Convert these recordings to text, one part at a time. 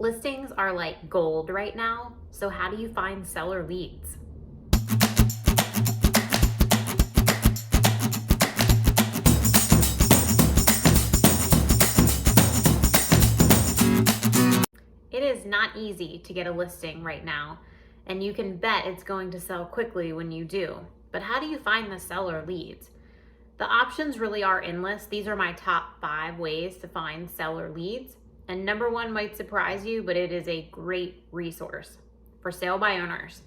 Listings are like gold right now, so how do you find seller leads? It is not easy to get a listing right now, and you can bet it's going to sell quickly when you do. But how do you find the seller leads? The options really are endless. These are my top 5 ways to find seller leads. And number 1 might surprise you, but it is a great resource for sale by owners.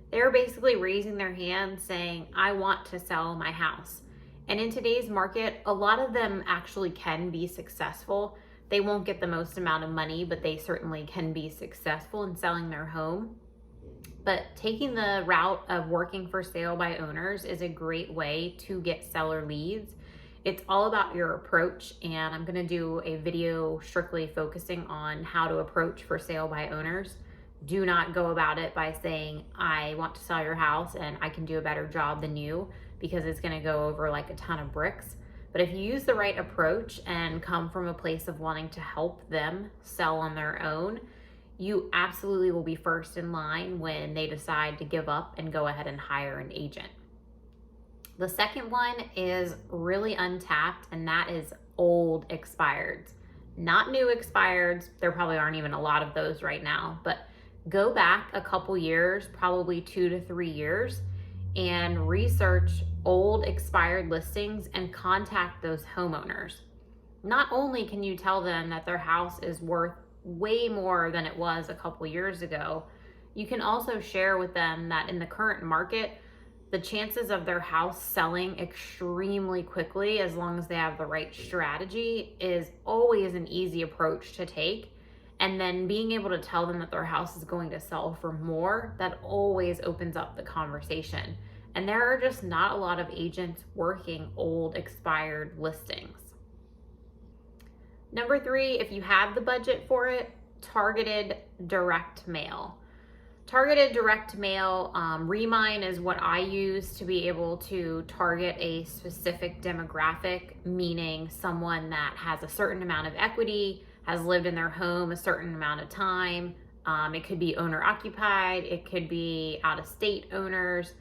They're basically raising their hand saying, I want to sell my house. And in today's market, a lot of them actually can be successful. They won't get the most amount of money, but they certainly can be successful in selling their home. But taking the route of working for sale by owners is a great way to get seller leads. It's all about your approach, and I'm going to do a video strictly focusing on how to approach for sale by owners. Do not go about it by saying, I want to sell your house and I can do a better job than you, because it's going to go over like a ton of bricks. But if you use the right approach and come from a place of wanting to help them sell on their own, you absolutely will be first in line when they decide to give up and go ahead and hire an agent. The second one is really untapped, and that is old expireds. Not new expireds. There probably aren't even a lot of those right now, but go back a couple years, probably 2 to 3 years, and research old expired listings and contact those homeowners. Not only can you tell them that their house is worth way more than it was a couple years ago, you can also share with them that in the current market, the chances of their house selling extremely quickly, as long as they have the right strategy, is always an easy approach to take. And then being able to tell them that their house is going to sell for more, that always opens up the conversation. And there are just not a lot of agents working old expired listings. Number 3, if you have the budget for it, targeted direct mail. Targeted direct mail, Remine is what I use to be able to target a specific demographic, meaning someone that has a certain amount of equity, has lived in their home a certain amount of time. It could be owner occupied, it could be out of state owners.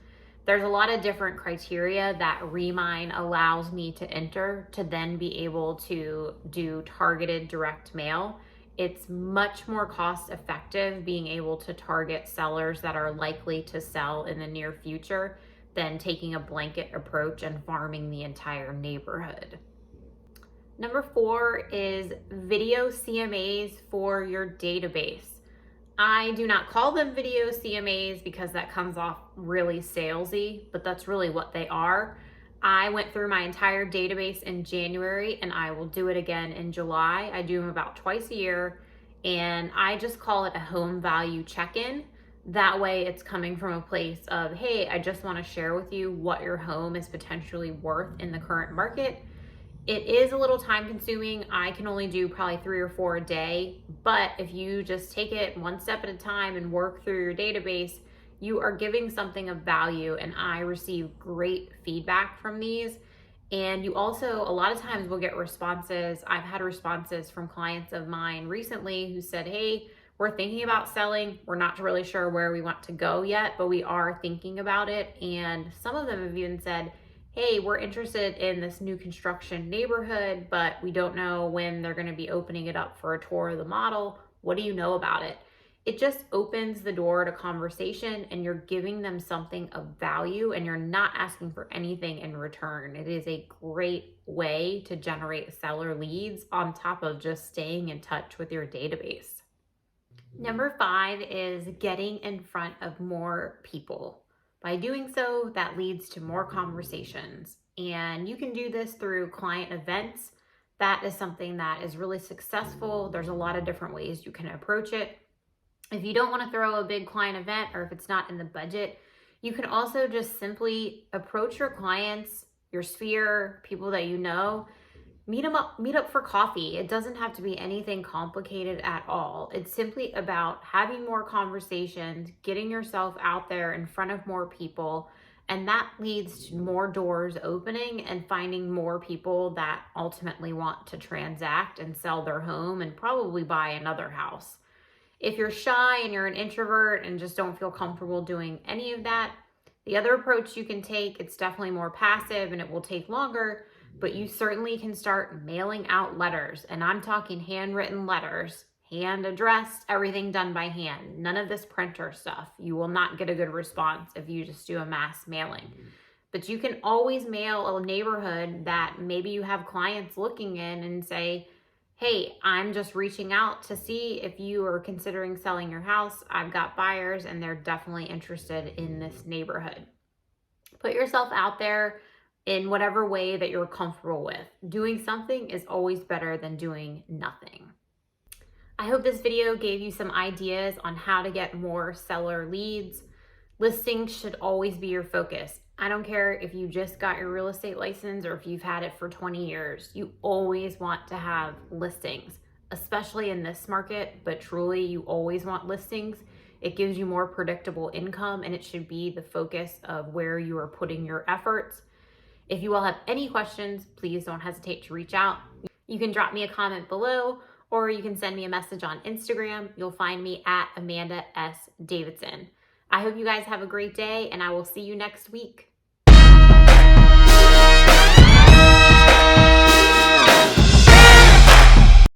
There's a lot of different criteria that Remine allows me to enter to then be able to do targeted direct mail. It's much more cost effective being able to target sellers that are likely to sell in the near future than taking a blanket approach and farming the entire neighborhood. Number 4 is video CMAs for your database. I do not call them video CMAs because that comes off really salesy, but that's really what they are. I went through my entire database in January, and I will do it again in July. I do them about twice a year, and I just call it a home value check-in. That way it's coming from a place of, hey, I just want to share with you what your home is potentially worth in the current market. It is a little time consuming. I can only do probably 3 or 4 a day, but if you just take it one step at a time and work through your database, you are giving something of value, and I receive great feedback from these. And you also, a lot of times, will get responses. I've had responses from clients of mine recently who said, hey, we're thinking about selling. We're not really sure where we want to go yet, but we are thinking about it. And some of them have even said, hey, we're interested in this new construction neighborhood, but we don't know when they're going to be opening it up for a tour of the model. What do you know about it? It just opens the door to conversation, and you're giving them something of value, and you're not asking for anything in return. It is a great way to generate seller leads on top of just staying in touch with your database. Number 5 is getting in front of more people. By doing so, that leads to more conversations, and you can do this through client events. That is something that is really successful. There's a lot of different ways you can approach it. If you don't want to throw a big client event, or if it's not in the budget, you can also just simply approach your clients, your sphere, people that you know, meet up for coffee. It doesn't have to be anything complicated at all. It's simply about having more conversations, getting yourself out there in front of more people, and that leads to more doors opening and finding more people that ultimately want to transact and sell their home and probably buy another house. If you're shy and you're an introvert and just don't feel comfortable doing any of that, the other approach you can take, it's definitely more passive and it will take longer, but you certainly can start mailing out letters. And I'm talking handwritten letters, hand addressed, everything done by hand. None of this printer stuff. You will not get a good response if you just do a mass mailing. But you can always mail a neighborhood that maybe you have clients looking in and say, hey, I'm just reaching out to see if you are considering selling your house. I've got buyers and they're definitely interested in this neighborhood. Put yourself out there in whatever way that you're comfortable with. Doing something is always better than doing nothing. I hope this video gave you some ideas on how to get more seller leads. Listings should always be your focus. I don't care if you just got your real estate license or if you've had it for 20 years. You always want to have listings, especially in this market, but truly you always want listings. It gives you more predictable income and it should be the focus of where you are putting your efforts. If you all have any questions, please don't hesitate to reach out. You can drop me a comment below or you can send me a message on Instagram. You'll find me at Amanda S. Davidson. I hope you guys have a great day and I will see you next week.